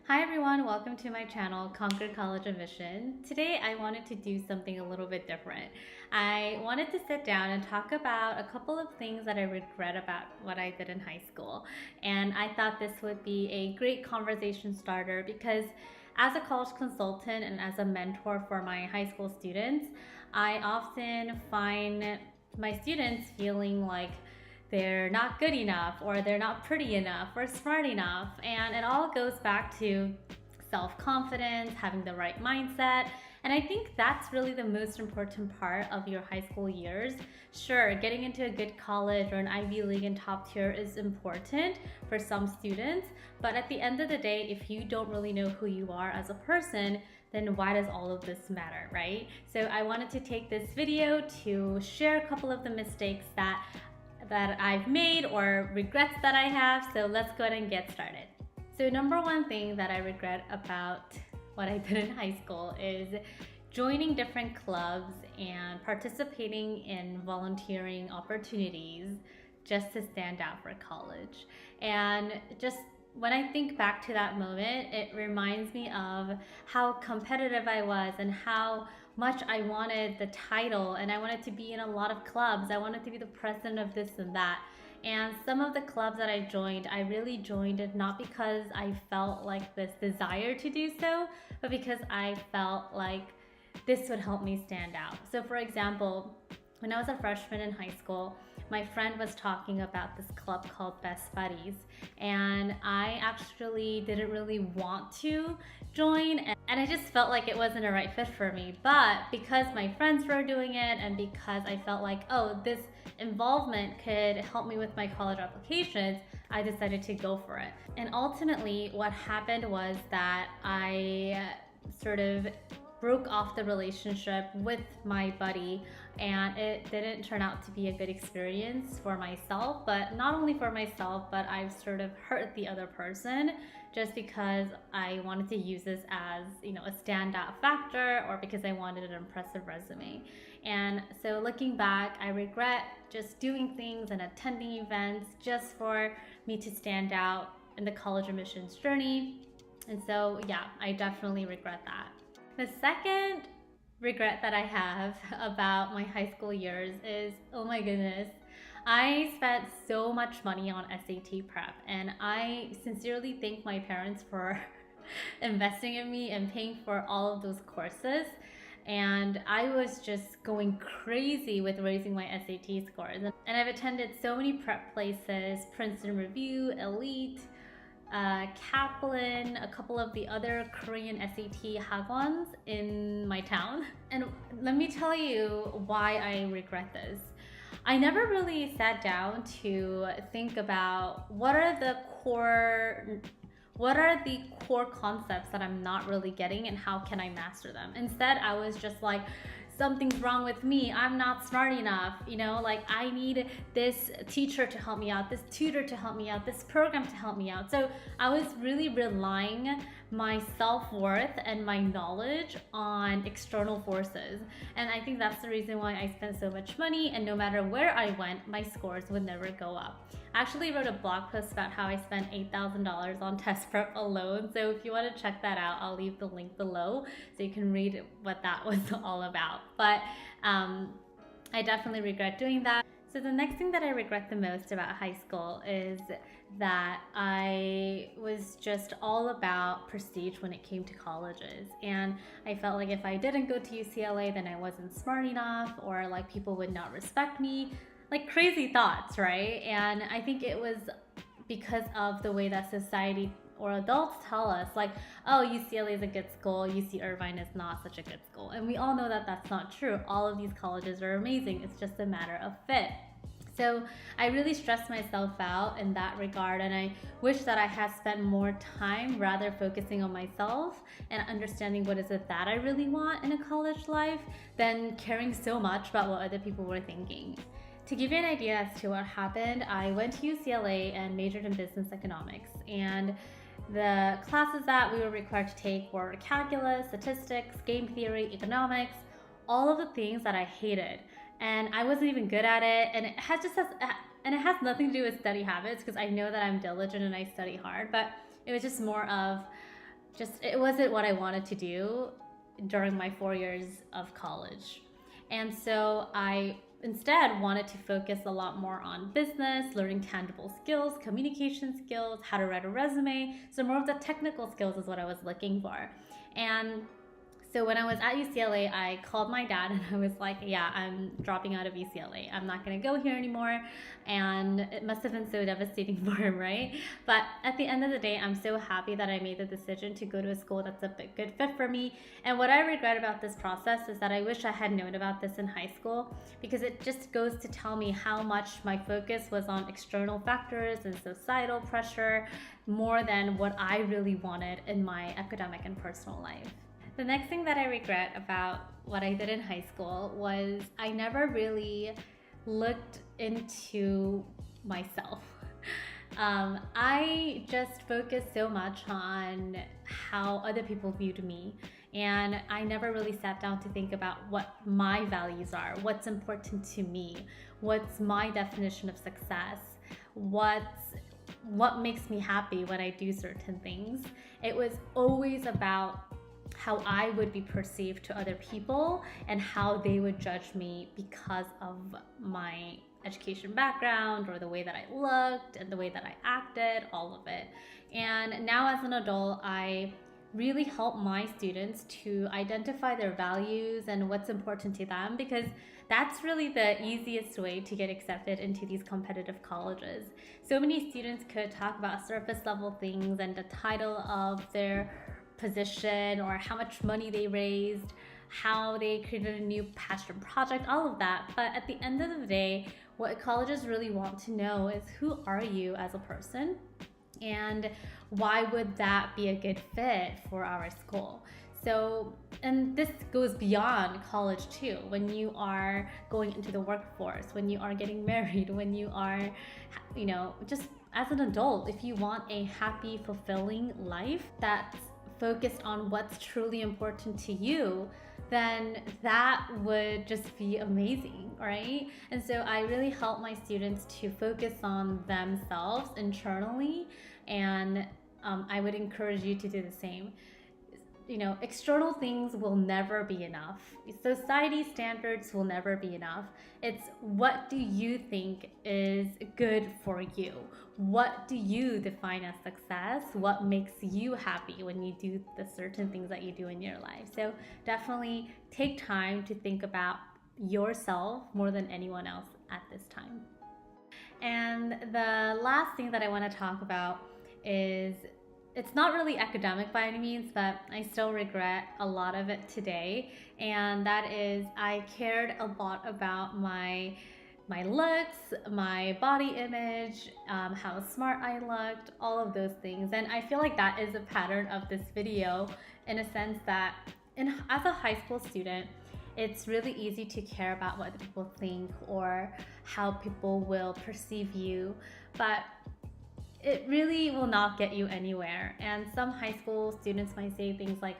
Hi everyone, welcome to my channel, Conquer College Admission. Today I wanted to do something a little bit different. I wanted to sit down and talk about a couple of things that I regret about what I did in high school. And I thought this would be a great conversation starter because as a college consultant and as a mentor for my high school students, I often find my students feeling like they're not good enough or they're not pretty enough or smart enough. And it all goes back to self-confidence, having the right mindset. And I think that's really the most important part of your high school years. Sure, getting into a good college or an Ivy League and top tier is important for some students, but at the end of the day, if you don't really know who you are as a person, then why does all of this matter, right? So I wanted to take this video to share a couple of the mistakes that I've made or regrets that I have. So let's go ahead and get started. So number one thing that I regret about what I did in high school is joining different clubs and participating in volunteering opportunities just to stand out for college. And just when I think back to that moment, it reminds me of how competitive I was and how much I wanted the title, and I wanted to be in a lot of clubs. I wanted to be the president of this and that. And some of the clubs that I joined, I really joined it not because I felt like this desire to do so, but because I felt like this would help me stand out. So for example, when I was a freshman in high school, my friend was talking about this club called Best Buddies, and I actually didn't really want to join, and I just felt like it wasn't a right fit for me. But because my friends were doing it and because I felt like, oh, this involvement could help me with my college applications, I decided to go for it. And ultimately what happened was that I sort of broke off the relationship with my buddy, and it didn't turn out to be a good experience for myself, but not only for myself, but I've sort of hurt the other person just because I wanted to use this as, a standout factor, or because I wanted an impressive resume. And so looking back, I regret just doing things and attending events just for me to stand out in the college admissions journey. And so yeah, I definitely regret that. The second regret that I have about my high school years is, oh my goodness, I spent so much money on SAT prep, and I sincerely thank my parents for investing in me and paying for all of those courses. And I was just going crazy with raising my SAT scores. And I've attended so many prep places, Princeton Review, Elite, Kaplan, a couple of the other Korean SAT hagwons in my town. And let me tell you why I regret this. I never really sat down to think about what are the core concepts that I'm not really getting and how can I master them. Instead, I was just like, something's wrong with me, I'm not smart enough, like I need this teacher to help me out, this tutor to help me out, this program to help me out. So I was really relying my self-worth and my knowledge on external forces. And I think that's the reason why I spent so much money, and no matter where I went, my scores would never go up. I actually wrote a blog post about how I spent $8,000 on test prep alone. So if you want to check that out, I'll leave the link below so you can read what that was all about. But I definitely regret doing that. So the next thing that I regret the most about high school is that I was just all about prestige when it came to colleges. And I felt like if I didn't go to UCLA, then I wasn't smart enough, or like people would not respect me. Like crazy thoughts, right? And I think it was because of the way that society or adults tell us, like, oh, UCLA is a good school, UC Irvine is not such a good school. And we all know that that's not true. All of these colleges are amazing. It's just a matter of fit. So I really stressed myself out in that regard, and I wish that I had spent more time rather focusing on myself and understanding what is it that I really want in a college life than caring so much about what other people were thinking. To give you an idea as to what happened, I went to UCLA and majored in business economics, and the classes that we were required to take were calculus, statistics, game theory, economics, all of the things that I hated. And I wasn't even good at it, and it has nothing to do with study habits, because I know that I'm diligent and I study hard, but it was just more of it wasn't what I wanted to do during my 4 years of college. And so I instead wanted to focus a lot more on business, learning tangible skills, communication skills, how to write a resume. So more of the technical skills is what I was looking for. And so when I was at UCLA, I called my dad and I was like, yeah, I'm dropping out of UCLA. I'm not going to go here anymore. And it must have been so devastating for him, right? But at the end of the day, I'm so happy that I made the decision to go to a school that's a good fit for me. And what I regret about this process is that I wish I had known about this in high school, because it just goes to tell me how much my focus was on external factors and societal pressure more than what I really wanted in my academic and personal life. The next thing that I regret about what I did in high school was I never really looked into myself. I just focused so much on how other people viewed me, and I never really sat down to think about what my values are, what's important to me, what's my definition of success, what makes me happy when I do certain things. It was always about how I would be perceived to other people and how they would judge me because of my education background or the way that I looked and the way that I acted, all of it. And now as an adult, I really help my students to identify their values and what's important to them, because that's really the easiest way to get accepted into these competitive colleges. So many students could talk about surface level things and the title of their position or how much money they raised, how they created a new passion project, all of that. But at the end of the day, what colleges really want to know is, who are you as a person? And why would that be a good fit for our school? So, and this goes beyond college too. When you are going into the workforce, when you are getting married, when you are, just as an adult, if you want a happy, fulfilling life that's focused on what's truly important to you, then that would just be amazing, right? And so I really help my students to focus on themselves internally, and I would encourage you to do the same. External things will never be enough. Society standards will never be enough. It's, what do you think is good for you? What do you define as success? What makes you happy when you do the certain things that you do in your life? So definitely take time to think about yourself more than anyone else at this time. And the last thing that I want to talk about is, it's not really academic by any means, but I still regret a lot of it today. And that is, I cared a lot about my looks, my body image, how smart I looked, all of those things. And I feel like that is a pattern of this video, in a sense that as a high school student, it's really easy to care about what other people think or how people will perceive you. But it really will not get you anywhere. And some high school students might say things like,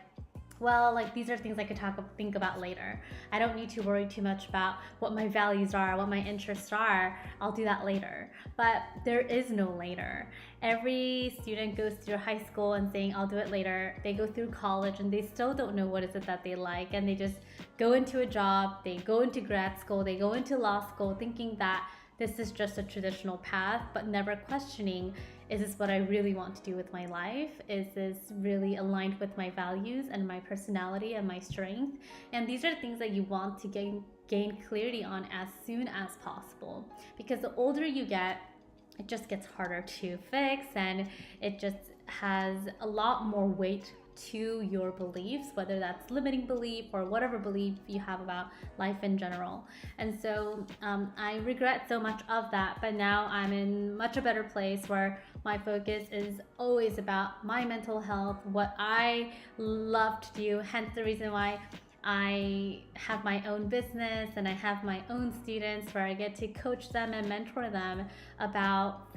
well, like, these are things I could think about later. I don't need to worry too much about what my values are, what my interests are. I'll do that later. But there is no later. Every student goes through high school and saying, I'll do it later. They go through college and they still don't know what is it that they like. And they just go into a job, they go into grad school, they go into law school thinking that this is just a traditional path, but never questioning, is this what I really want to do with my life? Is this really aligned with my values and my personality and my strength? And these are things that you want to gain clarity on as soon as possible, because the older you get, it just gets harder to fix, and it just has a lot more weight to your beliefs, whether that's limiting belief or whatever belief you have about life in general. And so I regret so much of that, but now I'm in much a better place where my focus is always about my mental health, what I love to do, hence the reason why I have my own business and I have my own students where I get to coach them and mentor them about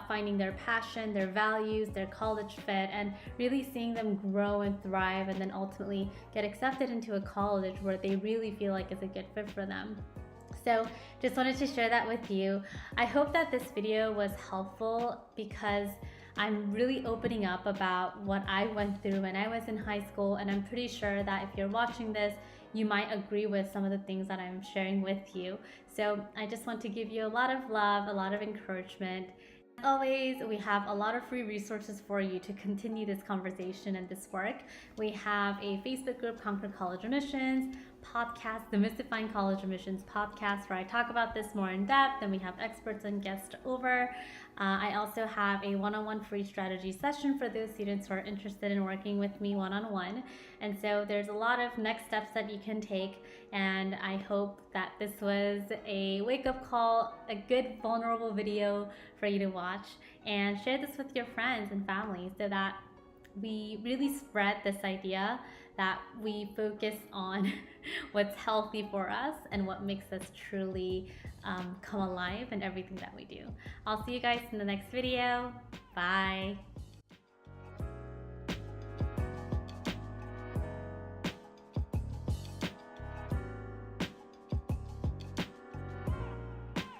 finding their passion, their values, their college fit, and really seeing them grow and thrive, and then ultimately get accepted into a college where they really feel like it's a good fit for them. So just wanted to share that with you. I hope that this video was helpful, because I'm really opening up about what I went through when I was in high school, and I'm pretty sure that if you're watching this, you might agree with some of the things that I'm sharing with you. So I just want to give you a lot of love, a lot of encouragement. As always, we have a lot of free resources for you to continue this conversation and this work. We have a Facebook group, Conquer College Admissions, podcast, the Mystifying College Admissions podcast, where I talk about this more in depth, and we have experts and guests over. I also have a one-on-one free strategy session for those students who are interested in working with me one-on-one. And so there's a lot of next steps that you can take, and I hope that this was a wake-up call, a good vulnerable video for you to watch, and share this with your friends and family so that we really spread this idea that we focus on what's healthy for us and what makes us truly come alive in everything that we do. I'll see you guys in the next video. Bye.